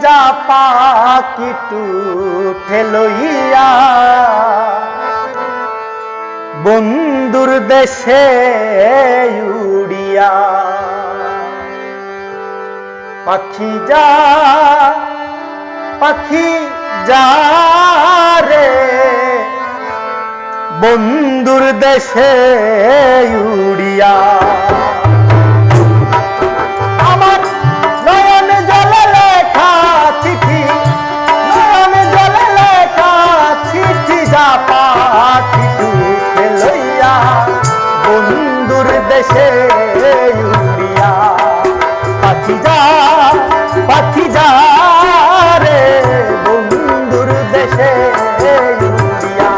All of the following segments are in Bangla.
যা পাখিটু ঠেলইয়া বন্ধুর দেশে উড়িয়া পাখি যা রে বন্ধুর দেশে উড়িয়া আমার নয়ন জলে লেখা চিঠি নয়ন জলে লেখা চিঠি যা পাখিটু লইয়া বন্ধুর দেশে উড়িয়া পাখি যা রে বন্ধুর দেশে উড়িয়া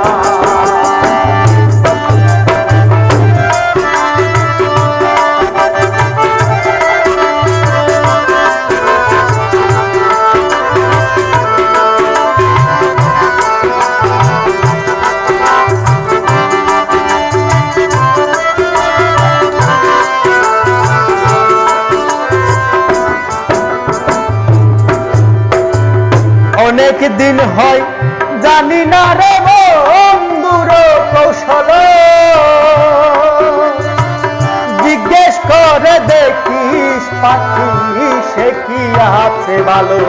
অনেক দিন হয় জানি না রে বন্ধুর কৌশল জিজ্ঞেস করে দেখিস পাখি সে কি আছে ভালো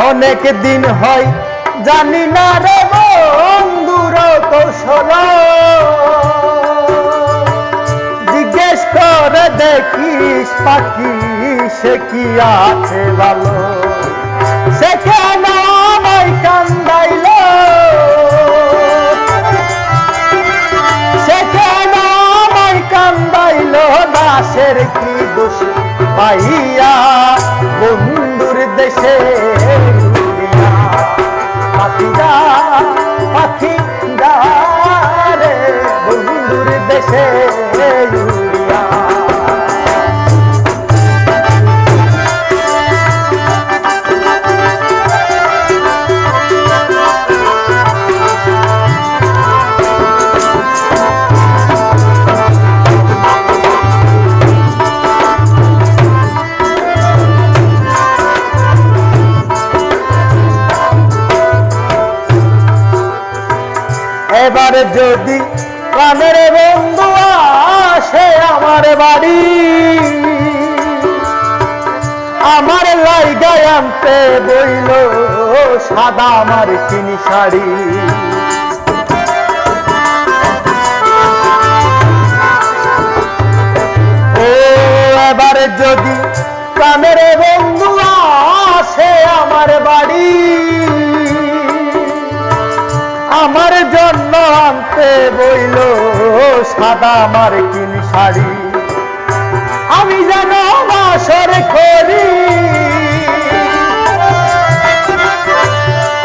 অনেক দিন হয় জানি না রে বন্ধুর কৌশল জিজ্ঞেস করে দেখিস পাখি সে কি আছে ভালো সে কেন আমায় কান্দাইল সে কেন আমায় কান্দাইল দাসের কি দোষ পাইয়া বন্ধুর দেশে উড়িয়া পাখি যা রে বন্ধুর দেশে উড়িয়া এবার যদি প্রাণের বন্ধু আসে আমার বাড়ি আমার লাইগায় আনতে বইল সাদা আমার কিনি শাড়ি ও এবার যদি প্রাণের বন্ধু আসে আমার বাড়ি আমার জন্য আনতে বইল সাদা আমার কিন শাড়ি আমি যেন বাসর করি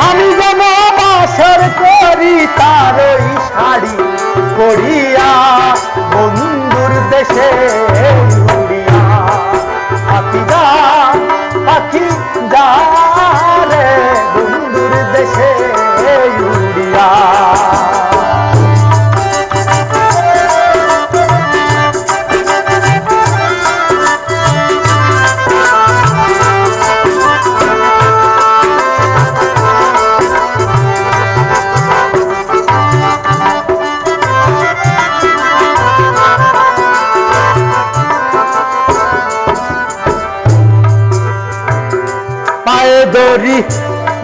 আমি যেন বাসর করি তার ওই শাড়ি পরিয়া বন্ধুর দেশে উড়িয়া পাখি যা রে বন্ধুর দেশে উড়িয়া পায়ে দড়ি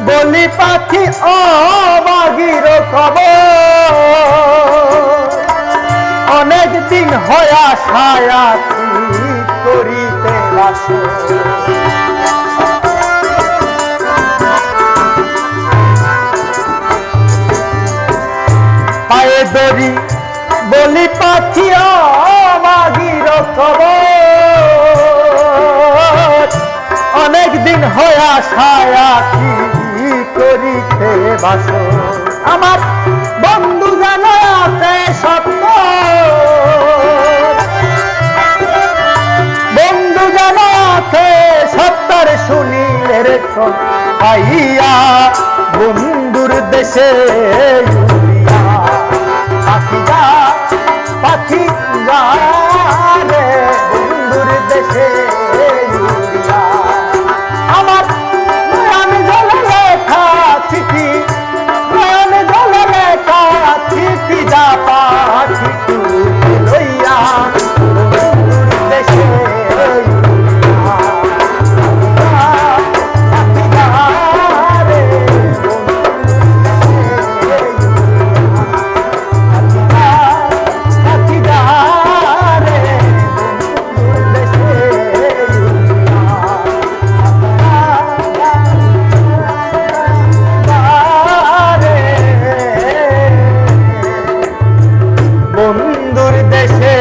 বলি পাখি অবাগির খবর অনেক দিন হয়া ছায়াছি করিতে বাসর পায়ে দড়ি বলি পাখি অবাগির খবর অনেক দিন হয়া ছায়াছি করিতে বাসর আমার বন্ধু জানা আছে সত্য বন্ধু জানা আছে সত্যর শুনিলে রে পাইয়া বন্ধুর দেশে উড়িয়া পাখি যা বন্ধুর দেশে